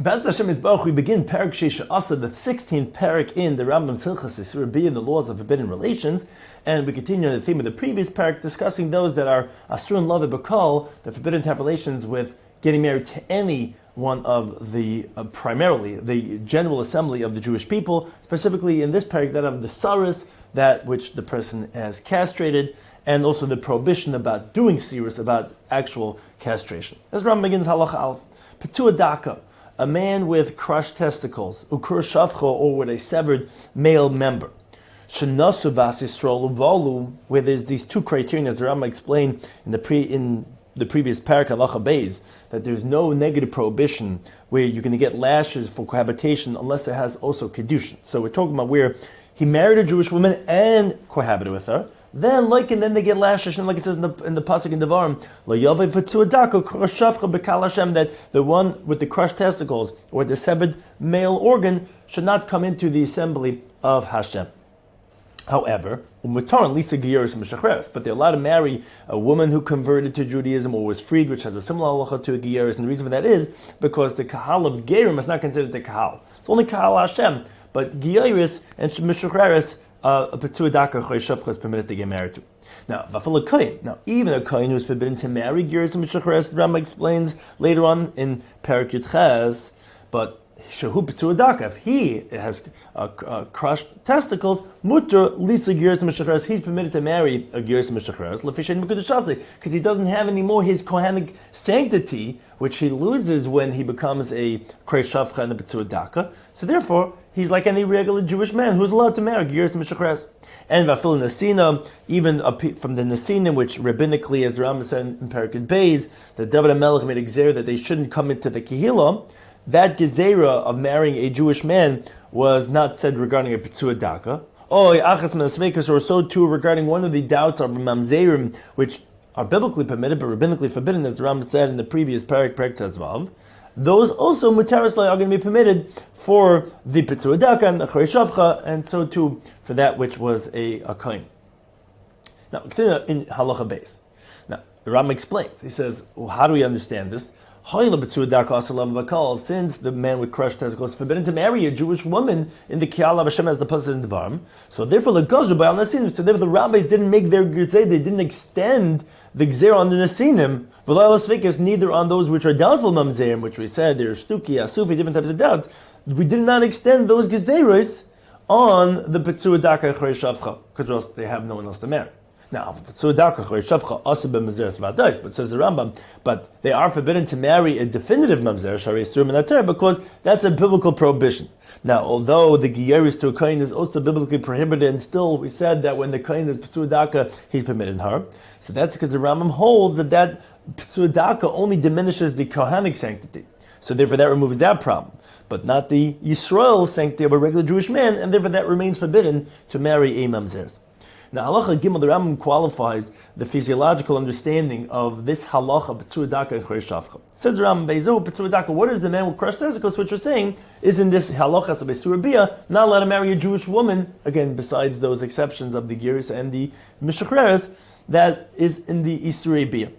B'ez Hashem Yisbarach, we begin Parak Sheisha Asa, the 16th parak in the Rambam's Hilchos Issurei in the laws of forbidden relations, and we continue the theme of the previous parak, discussing those that are Asur and Love Bakal, that forbidden to have relations with getting married to any one of the, primarily, the general assembly of the Jewish people, specifically in this parak, that of the Saris, that which the person has castrated, and also the prohibition about doing Sirus, about actual castration. As Rambam begins Halacha Aleph, Petua Daka, a man with crushed testicles, ukur shavcho, or with a severed male member. Shenasu bas Yisrael uvalu, where there's these two criteria, as the Rambam explained in the previous parak halacha beis, that there's no negative prohibition where you're going to get lashes for cohabitation unless it has also kedushin. So we're talking about where he married a Jewish woman and cohabited with her. Then they get lashes, and like it says in the pasuk in Devarim, that the one with the crushed testicles or the severed male organ should not come into the assembly of Hashem. However, but they're allowed to marry a woman who converted to Judaism or was freed, which has a similar halacha to a giyaris, and the reason for that is because the kahal of gerim is not considered the kahal. It's only kahal Hashem, but giyaris and mishacheres, a Petua Daka Choy Shavcha is permitted to get married to. Now, even a kohen who is forbidden to marry, Giras and Mishacheres, the Rambam explains later on in Parak Yudches, but Shehu Petua Daka, if he has crushed testicles, Mutter Lisa Giras and Mishacheres, he's permitted to marry a Giras and Mishacheres, Lefishen Mekudashasi, because he doesn't have anymore his kohanic sanctity, which he loses when he becomes a Choy Shavcha and a Petua Daka. So therefore, he's like any regular Jewish man who's allowed to marry Giras and Mishacheres. And Vafil Nasina, even from the Nasinim, which rabbinically, as Rambam said in Parakid Beis, that David HaMelech made a gezerah that they shouldn't come into the Kehillah, that gezerah of marrying a Jewish man was not said regarding a Petua Daka. Or so too regarding one of the doubts of Mamzerim, which are biblically permitted but rabbinically forbidden, as the Rambam said in the previous Parak Tezvav. Those also mutaris are going to be permitted for the Petua Daka and the Choy Shavcha, and so too for that which was a kohen. Now, continue in halacha beis. Now, the Rambam explains. He says, well, how do we understand this? Since the man with crushed testicles is forbidden to marry a Jewish woman in the Kial of Hashem as the pasuk in Devarim, so therefore the rabbis didn't make their gezerah, they didn't extend the gezerah on the Nasinim, neither on those which are doubtful mamzerim, which we said they're shtuki, asufi, different types of doubts. We did not extend those gezerahs on the Petua Daka Choy Shavcha, because they have no one else to marry. Now, but says the Rambam, but they are forbidden to marry a definitive mamzer, shari surim in Torah, because that's a biblical prohibition. Now, although the giyaris to a kohen is also biblically prohibited, and still we said that when the kohen is Petua Daka, he's permitted her. So that's because the Rambam holds that Petua Daka only diminishes the kohanic sanctity. So therefore that removes that problem, but not the Yisrael sanctity of a regular Jewish man, and therefore that remains forbidden to marry a mamzer. Now, halacha gimel, the Rambam qualifies the physiological understanding of this halacha Petua Daka and Choy Shavcha. Says the Rambam, Beizu Petua Daka, what is the man with crushed testicles? Which we're saying is in this halacha of Issurei Biah, not allowed to marry a Jewish woman. Again, besides those exceptions of the giyaris and the mishacheres, that is in the Issurei Biah.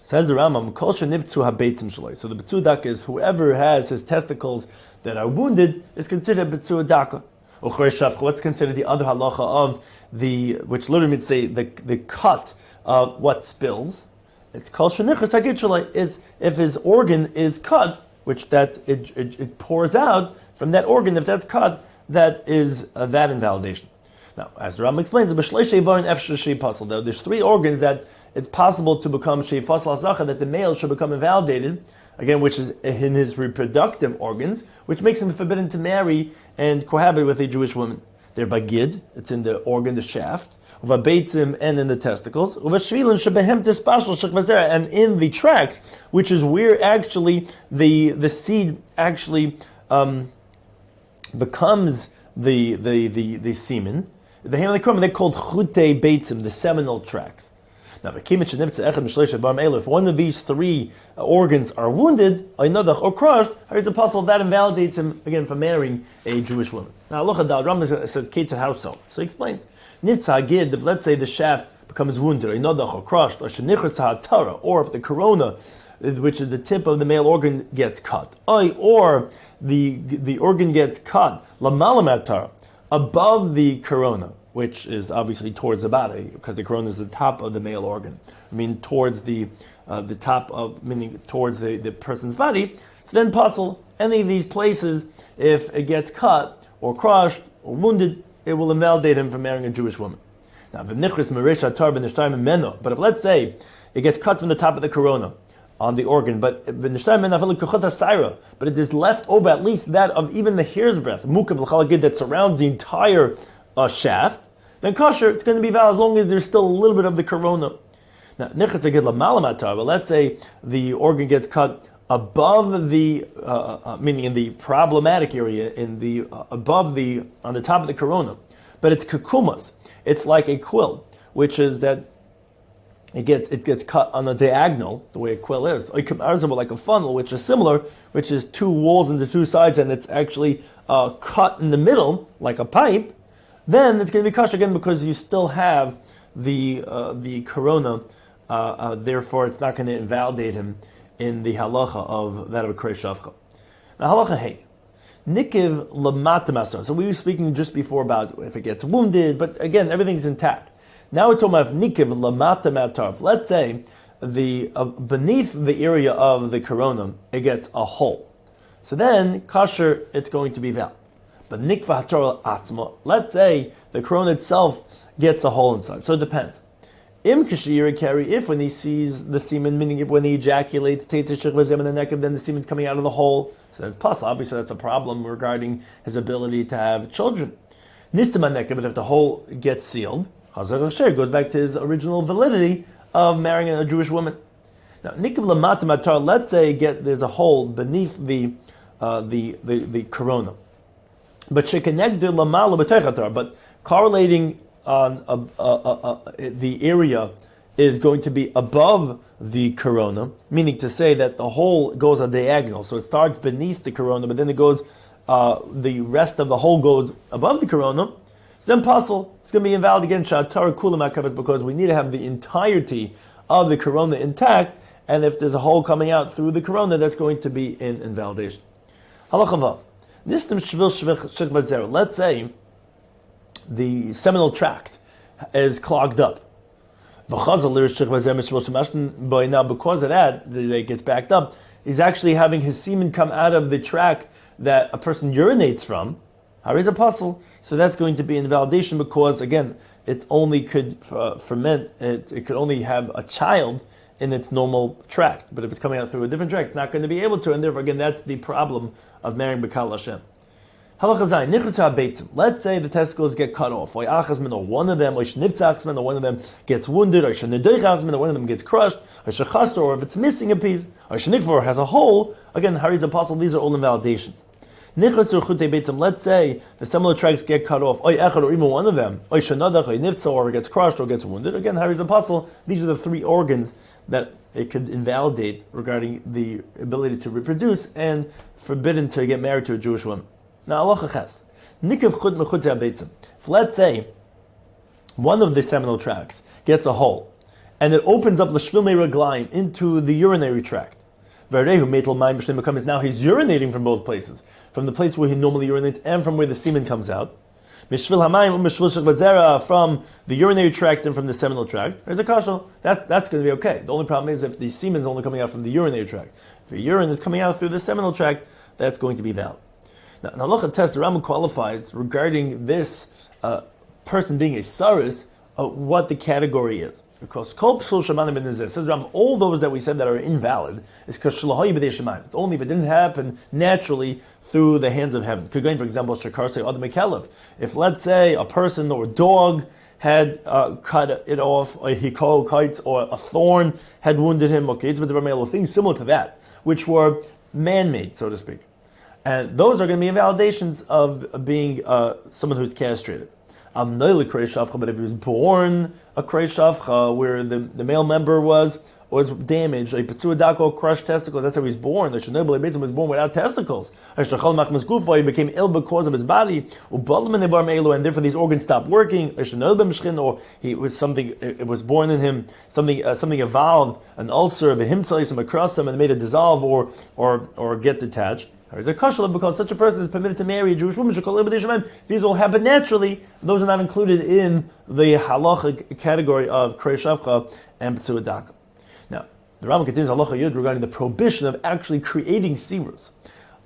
Says the Rambam, Kol shenivtzu habeitzim shaloi. So the Petua Daka is whoever has his testicles that are wounded is considered Petua Daka. What's considered the other halacha of which literally means say the cut of what spills? It's called shenichus hagid shalai. Is if his organ is cut, which that it pours out from that organ. If that's cut, that is that invalidation. Now, as the Rambam explains, there's three organs that it's possible to become sheifas l'zacha, that the male should become invalidated. Again, which is in his reproductive organs, which makes him forbidden to marry and cohabit with a Jewish woman. They're bagid, it's in the organ, the shaft, uvabeitzim, and in the testicles, uvashvilin shebehem tispashal shechvazera, and in the tracts, which is where actually the seed actually becomes the semen. They're called chutei beitzim, the seminal tracts. Now, if one of these three organs are wounded, or crushed, how is it possible that invalidates him again from marrying a Jewish woman? Now, Rambam says, Ketzah, how so? So he explains, Nitzah, if let's say the shaft becomes wounded, or crushed, or if the corona which is the tip of the male organ, gets cut. Or the organ gets cut, lamala above the corona, which is obviously towards the body, because the corona is the top of the male organ. I mean, towards the top of, meaning towards the person's body. So then puzzle, any of these places, if it gets cut or crushed or wounded, it will invalidate him from marrying a Jewish woman. Now, but if let's say it gets cut from the top of the corona on the organ, but it is left over at least that of even the hair's breadth, that surrounds the entire shaft, then kosher, it's going to be valid as long as there's still a little bit of the corona. Now, but let's say the organ gets cut above the, meaning in the problematic area, in the above the, on the top of the corona, but it's kukumas. It's like a quill, which is that it gets cut on a diagonal, the way a quill is. Like a funnel, which is similar, which is two walls and the two sides, and it's actually cut in the middle, like a pipe. Then it's going to be kosher again because you still have the corona. Therefore, it's not going to invalidate him in the halacha of that of a krei shavcha. Now, halacha hey, nikiv lamata masar. So we were speaking just before about if it gets wounded, but again, everything's intact. Now we're talking about nikiv lamata matarv. Let's say the beneath the area of the corona, it gets a hole. So then, kosher, it's going to be valid. But nikva hatorah atzma. Let's say the corona itself gets a hole inside. So it depends. Im kashira carry, if when he sees the semen, meaning if when he ejaculates, takes a shechvazem in the neck, then the semen's coming out of the hole. So that's possible. Obviously, that's a problem regarding his ability to have children. Nistama neck, but if the hole gets sealed, goes back to his original validity of marrying a Jewish woman. Now, nikiv lamata matar. Let's say there's a hole beneath the corona, but shekenegdu lamala b'teichatar. But correlating on the area is going to be above the corona, meaning to say that the hole goes a diagonal. So it starts beneath the corona, but then it goes. The rest of the hole goes above the corona. Then puzzle, it's going to be invalid again, because we need to have the entirety of the corona intact, and if there's a hole coming out through the corona, that's going to be in invalidation. Let's say the seminal tract is clogged up. Now, because of that, it gets backed up, he's actually having his semen come out of the tract that a person urinates from. How is a puzzle? So that's going to be invalidation because, again, it only could ferment, it could only have a child in its normal tract. But if it's coming out through a different tract, it's not going to be able to, and therefore, again, that's the problem of marrying B'kal Hashem. Let's say the testicles get cut off, or one of them, or one of them gets wounded, or one of them gets crushed, or if it's missing a piece, or has a hole. Again, Hari's apostle, these are all invalidations. Let's say the seminal tracts get cut off, or even one of them, or it gets crushed or gets wounded. Again, Hari's apostle, these are the three organs that it could invalidate regarding the ability to reproduce and forbidden to get married to a Jewish woman. Now, if let's say one of the seminal tracts gets a hole, and it opens up l'shvilmei raglayim into the urinary tract, now he's urinating from both places, from the place where he normally urinates and from where the semen comes out. From the urinary tract and from the seminal tract. There's a kasha. That's going to be okay. The only problem is if the semen is only coming out from the urinary tract. If the urine is coming out through the seminal tract, that's going to be valid. Now, in Halacha test, the Rambam qualifies regarding this person being a saris, what the category is. Because kol psul shemanim ben nezeh, says Rambam, all those that we said that are invalid is because shalahayi b'dei shemayim. It's only if it didn't happen naturally through the hands of heaven. Could go in, for example, shakar say adam mekelev. If let's say a person or a dog had cut it off, a hiko kites, or a thorn had wounded him, or things similar to that, which were man-made, so to speak. And those are going to be invalidations of being someone who's castrated. But if he was born a krei shavcha, where the male member was was damaged, like Petsuadako crushed testicles, that's how he was born. The Shenoble Betzim was born without testicles. He became ill because of his body, and therefore these organs stopped working. Or he was something, it was born in him, something evolved, an ulcer, a himself, across him, and made it dissolve or get detached. There's a kashal because such a person is permitted to marry a Jewish woman. These will happen naturally. Those are not included in the halachic category of Krei Shavcha and Petsuadaka. Now, the Rambam continues halacha yud regarding the prohibition of actually creating sirus.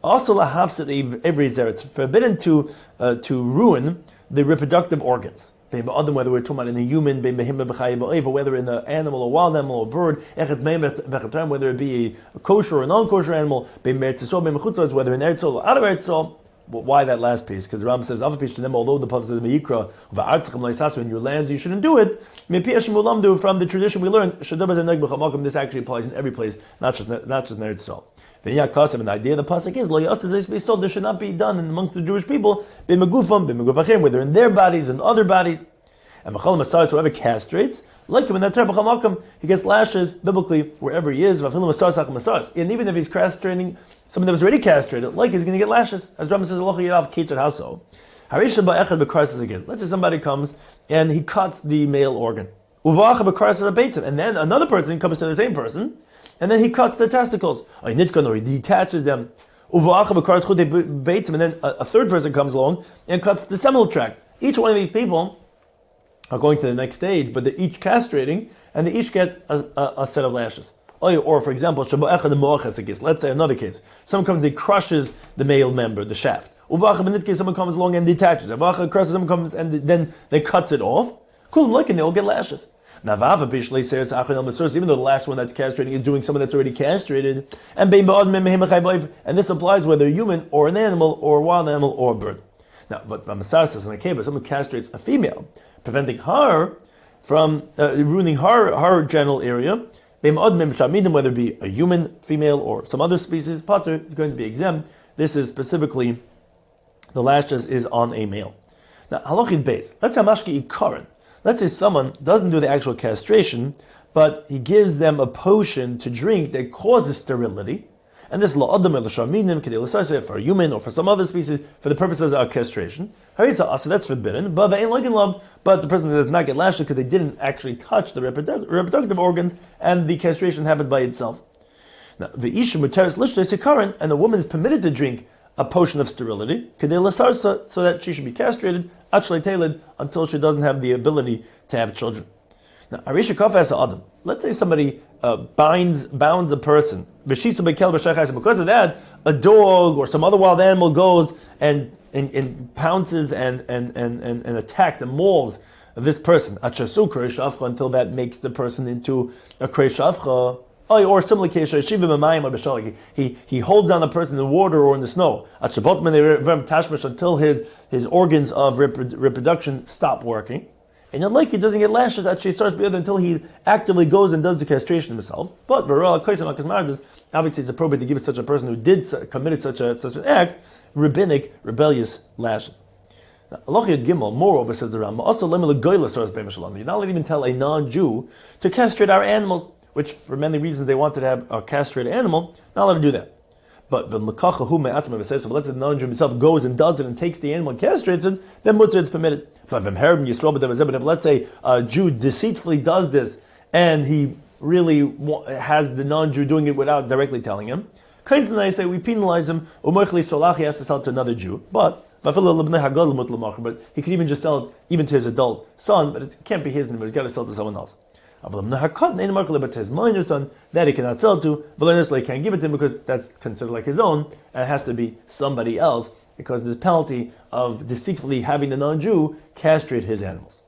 Also, lahafsid every zer. It's forbidden to ruin the reproductive organs. Whether we're talking about in a human, whether in an animal, a wild animal, or a bird, whether it be a kosher or a non-kosher animal, whether in Eretz or out of Eretz. Why that last piece? Because the Rambam says, although the pasuk says Meyikra, in your lands you shouldn't do it. From the tradition we learned, this actually applies in every place, not just in Eretz. And the idea of the pasuk is, this should not be done amongst the Jewish people, whether in their bodies and other bodies. And whoever castrates, like him in that he gets lashes biblically wherever he is. And even if he's castrating someone that was already castrated, like he's going to get lashes. As Rambam says, again. Let's say somebody comes and he cuts the male organ. And then another person comes to the same person, and then he cuts their testicles. Or he detaches them. And then a third person comes along and cuts the seminal tract. Each one of these people are going to the next stage, but they're each castrating, and they each get a set of lashes. Or for example, let's say another case. Someone comes and crushes the male member, the shaft. Someone comes along and detaches. Someone comes and then they cuts it off. And they all get lashes. Even though the last one that's castrating is doing someone that's already castrated, and this applies whether human or an animal or a wild animal or a bird. Now, but Masar says in the case, someone castrates a female, preventing her from ruining her genital area, whether it be a human, female, or some other species, Pater is going to be exempt. This is specifically, the lashes is on a male. Now, halachid beis. Let's say mashki ikaran. Let's say someone doesn't do the actual castration, but he gives them a potion to drink that causes sterility. And this la'adam el for a human or for some other species for the purposes of castration. So that's forbidden. But the person does not get lashes because they didn't actually touch the reproductive organs, and the castration happened by itself. Now, the isha muteris lishles sikaran, and the woman is permitted to drink a potion of sterility, so that she should be castrated, actually tailored, until she doesn't have the ability to have children. Now, let's say somebody bounds a person. Because of that, a dog or some other wild animal goes and pounces and attacks and mauls this person. Until that makes the person into a krei shavcha. Or similar case, he holds down a person in the water or in the snow until his organs of reproduction stop working. And he doesn't get lashes until he actively goes and does the castration himself. But obviously it's appropriate to give such a person who committed such an act rabbinic rebellious lashes. Moreover, says the Rambam, you're not allowed to even tell a non-Jew to castrate our animals, which for many reasons they wanted to have a castrated animal, not allowed to do that. But the mekacha hu me'atzma says, so let's say the non-Jew himself goes and does it and takes the animal and castrates it, then mutter is permitted. But if let's say a Jew deceitfully does this and he really has the non-Jew doing it without directly telling him, I say we penalize him. He has to sell it to another Jew, but he can even just sell it even to his adult son, but it can't be his anymore. He's got to sell it to someone else. But to his minor son, that he cannot sell to, he can't give it to him because that's considered like his own, and it has to be somebody else because there's penalty of deceitfully having the non-Jew castrate his animals.